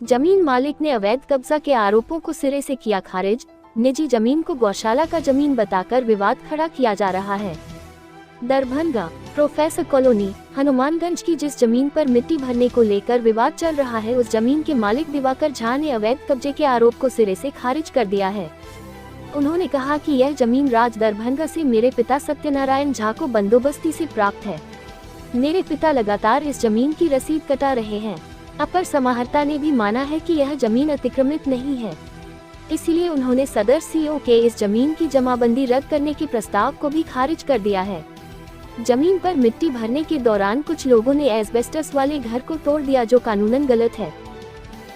जमीन मालिक ने अवैध कब्जा के आरोपों को सिरे से किया खारिज। निजी जमीन को गौशाला का जमीन बताकर विवाद खड़ा किया जा रहा है। दरभंगा प्रोफेसर कॉलोनी हनुमानगंज की जिस जमीन पर मिट्टी भरने को लेकर विवाद चल रहा है, उस जमीन के मालिक दिवाकर झा ने अवैध कब्जे के आरोप को सिरे से खारिज कर दिया है। उन्होंने कहा कि यह जमीन राज दरभंगा से मेरे पिता सत्यनारायण झा को बंदोबस्ती से प्राप्त है। मेरे पिता लगातार इस जमीन की रसीद कटा रहे हैं। अपर समाहर्ता ने भी माना है कि यह जमीन अतिक्रमित नहीं है, इसलिए उन्होंने सदर सीओ के इस जमीन की जमाबंदी रद्द करने के प्रस्ताव को भी खारिज कर दिया है। जमीन पर मिट्टी भरने के दौरान कुछ लोगों ने एस्बेस्टस वाले घर को तोड़ दिया, जो कानूनन गलत है।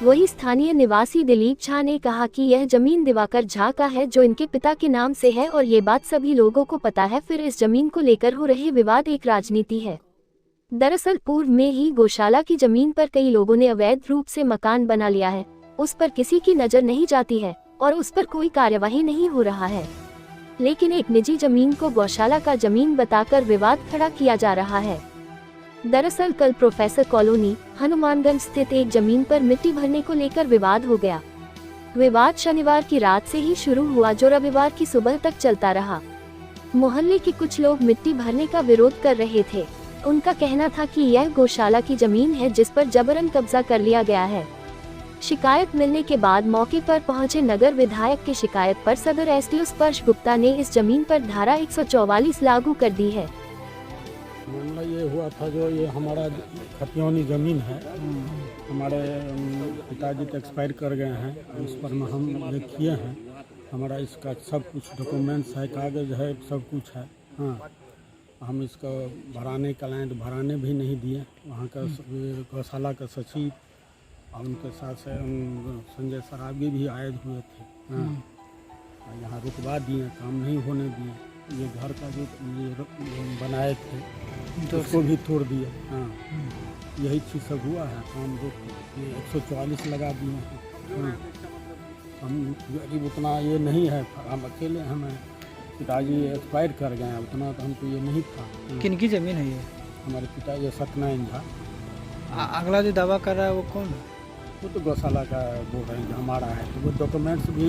वही स्थानीय निवासी दिलीप झा ने कहा कि यह जमीन दिवाकर झा का है, जो इनके पिता के नाम से है, और ये बात सभी लोगों को पता है। फिर इस जमीन को लेकर हो रहे विवाद एक राजनीति है। दरअसल पूर्व में ही गौशाला की जमीन पर कई लोगों ने अवैध रूप से मकान बना लिया है। उस पर किसी की नजर नहीं जाती है और उस पर कोई कार्यवाही नहीं हो रहा है, लेकिन एक निजी जमीन को गौशाला का जमीन बताकर विवाद खड़ा किया जा रहा है। दरअसल कल प्रोफेसर कॉलोनी हनुमानगंज स्थित एक जमीन पर मिट्टी भरने को लेकर विवाद हो गया। विवाद शनिवार की रात से ही शुरू हुआ, जो रविवार की सुबह तक चलता रहा। मोहल्ले के कुछ लोग मिट्टी भरने का विरोध कर रहे थे। उनका कहना था कि यह गौशाला की जमीन है, जिस पर जबरन कब्जा कर लिया गया है। शिकायत मिलने के बाद मौके पर पहुंचे नगर विधायक की शिकायत पर सदर एसडीओ स्पर्श गुप्ता ने इस जमीन पर धारा 144 लागू कर दी है। मामला ये हुआ था, जो ये हमारा खतियोनी जमीन है, हमारे पिताजी तो एक्सपायर कर गए हैं, उस पर हम लिखिए हैं। हमारा इसका सब कुछ डॉक्यूमेंट्स है, कागज है, सब कुछ है। हाँ, हम इसका भराने क्लाइंट भराने भी नहीं दिए। वहाँ का गौशाला का सचिव और उनके साथ से संजय सराबी भी आए हुए थे। हाँ, यहाँ रुकवा दिए, काम नहीं होने दिए। ये घर का जो ये बनाए थे तो उसको भी तोड़ दिए। हाँ, यही चीज़ सब हुआ है। काम जो 144 लगा दिए हैं। हाँ, हम गरीब उतना ये नहीं है, हम अकेले हमें पिताजी एक्सपायर कर गए हैं, उतना तो हमको ये नहीं था। किनकी ज़मीन है ये? हमारे पिताजी सत्यनारायण झा। अगला जो दावा कर रहा है वो कौन है? वो तो गौशाला का बोल रहे हैं कि हमारा है। तो वो डॉक्यूमेंट्स भी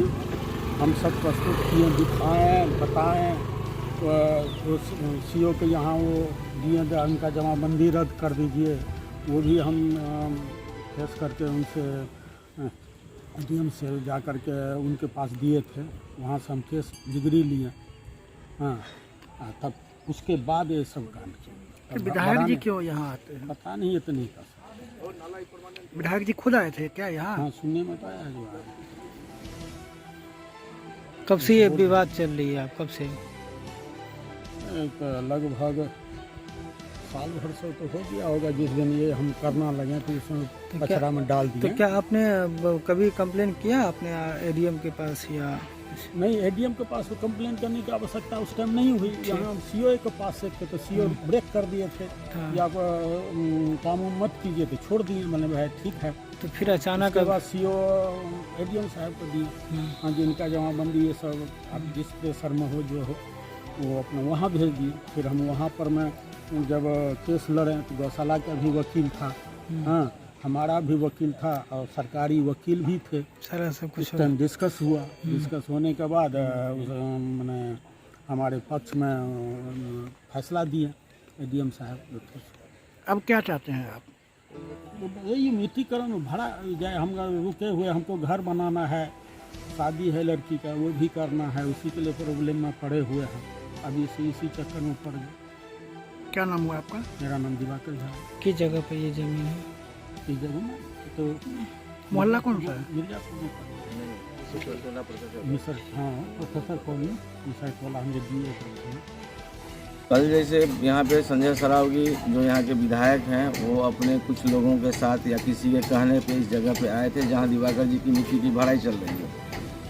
हम सब प्रस्तुत किए, दिखाएँ, बताएँ। तो सीओ के यहाँ वो दिए, उनका जमाबंदी रद्द कर दीजिए, वो भी हम फेस करके उनसे डीएम से जा कर के उनके पास दिए थे। वहाँ से हम केस डिग्री लिए। हाँ, तब उसके बाद ये सब काम किया। विधायक जी क्यों यहाँ आते हैं? पता नहीं, ये तो नहीं कर सकते। विधायक जी खुद आए थे क्या यहाँ? हाँ, सुनने में तो आया जो है। कब से ये विवाद चल रही है? आप कब से? एक लगभग साल भर से तो हो गया होगा। जिस दिन ये हम करना लगे तो इसमें कचरा में डाल दिया। तो क्या आपने कभी कंप्लेन किया अपने एडीएम के पास या नहीं? एडीएम के पास कंप्लेन करने की आवश्यकता उस टाइम नहीं हुई। यहाँ सीओ के पास से थे, तो सीओ ब्रेक कर दिए थे। या काम मत कीजिए, तो छोड़ दिए। मैंने भाई ठीक है। तो फिर अचानक के बाद सीओ एडीएम साहब को दिए। हाँ, जिनका जमाबंदी ये सब आप जिस प्रेशर में हो जो हो वो अपना वहाँ भेज दिए। फिर हम वहाँ पर मैं जब केस लड़े तो गौशाला का भी वकील था। हाँ, हमारा भी वकील था और सरकारी वकील भी थे। सारा सब कुछ टाइम डिस्कस हुआ। डिस्कस होने के बाद मैंने हमारे पक्ष में फैसला दिया एडीएम साहब। अब क्या चाहते हैं आप? यही मिट्टीकरण भरा जाए। हम रुके हुए, हमको घर बनाना है, शादी है लड़की का, वो भी करना है। उसी के लिए प्रॉब्लम में पड़े हुए हैं। अभी इसी चक्कर में पड़ गए। क्या नाम हुआ आपका? मेरा नाम दिवाकर झा। किस जगह पे ये जमीन है? इस जगह में तो मोहल्ला कौन सा है? मिर्जापुर में मिसर। हाँ, प्रोफेसर कॉलोनी मिसर टोला हम दिए। कल जैसे यहाँ पे संजय सरावगी जो यहाँ के विधायक हैं, वो अपने कुछ लोगों के साथ या किसी के कहने पे इस जगह पे आए थे जहाँ दिवाकर जी की मिट्टी की भराई चल रही है।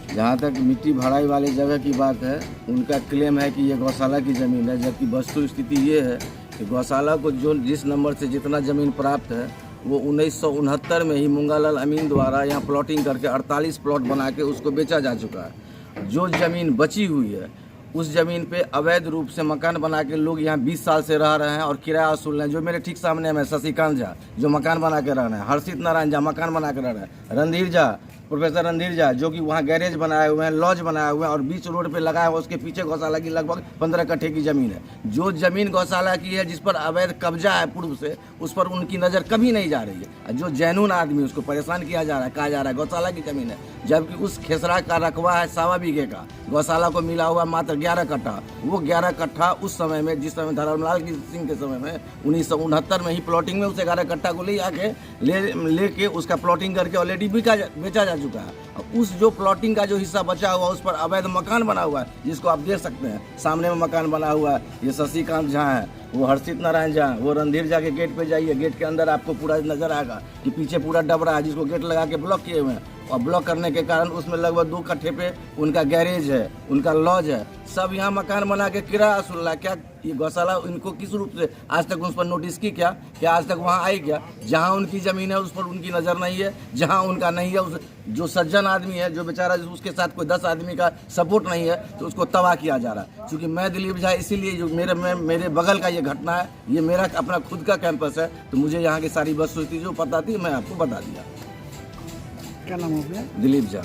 जहाँ तक मिट्टी भराई वाली जगह की बात है, उनका क्लेम है कि ये गौशाला की ज़मीन है, जबकि वस्तु स्थिति ये है कि गौशाला को जो जिस नंबर से जितना ज़मीन प्राप्त है वो 1969 में ही मुंगालाल अमीन द्वारा यहाँ प्लॉटिंग करके 48 प्लॉट बना के उसको बेचा जा चुका है। जो ज़मीन बची हुई है उस ज़मीन पे अवैध रूप से मकान बना के लोग यहाँ 20 साल से रह रहे हैं और किराया वसूल रहे हैं। जो मेरे ठीक सामने में शशिकांत झा जो मकान बना के रह रहे हैं, हर्षित नारायण झा मकान बना के रह रहे हैं, रणधीर झा, प्रोफेसर रणधीर झा जो कि वहाँ गैरेज बनाए हुए हैं, लॉज बनाए हुए हैं और बीच रोड पे लगाया हुआ, उसके पीछे गौशाला की लगभग 15 कट्ठे की ज़मीन है। जो ज़मीन गौशाला की है, जिस पर अवैध कब्जा है पूर्व से, उस पर उनकी नज़र कभी नहीं जा रही है। जो जैनून आदमी, उसको परेशान किया जा रहा है, कहा जा रहा है गौशाला की ज़मीन है, जबकि उस खेसरा का रकबा है 1.25 बीघे का, गौशाला को मिला हुआ मात्र 11 कट्ठा। वो 11 कट्ठा उस समय में, जिस समय धर्मलाल सिंह के समय में 1969 में ही प्लॉटिंग में उस 11 कट्ठा को ले आके लेके उसका प्लॉटिंग करके ऑलरेडी बेचा जा चुका है। उस जो प्लॉटिंग का जो हिस्सा बचा हुआ, उस पर अवैध मकान बना हुआ है, जिसको आप देख सकते हैं सामने में मकान बना हुआ है। ये शशिकांत झा है, वो हर्षित नारायण झा, वो रणधीर झा के गेट पे जाइए, गेट के अंदर आपको पूरा नजर आएगा कि पीछे पूरा डबरा है, जिसको गेट लगा के ब्लॉक किए हुए हैं। और ब्लॉक करने के कारण उसमें लगभग 2 कट्ठे पे उनका गैरेज है, उनका लॉज है, सब यहाँ मकान बना के किराया वसूल रहा है। क्या ये गौशाला इनको किस रूप से आज तक उस पर नोटिस की? क्या आज तक वहाँ आई क्या? जहाँ उनकी ज़मीन है उस पर उनकी नज़र नहीं है, जहाँ उनका नहीं है, उस जो सज्जन आदमी है, जो बेचारा उसके साथ कोई 10 आदमी का सपोर्ट नहीं है, तो उसको तबाह किया जा रहा है। क्योंकि मैं दिलीप झा, इसीलिए जो मेरे बगल का ये घटना है, ये मेरा अपना खुद का कैंपस है, तो मुझे यहाँ की सारी वस्तुस्थिति जो पता थी मैं आपको बता दिया। क्या नाम हो गया? दिलीप झा।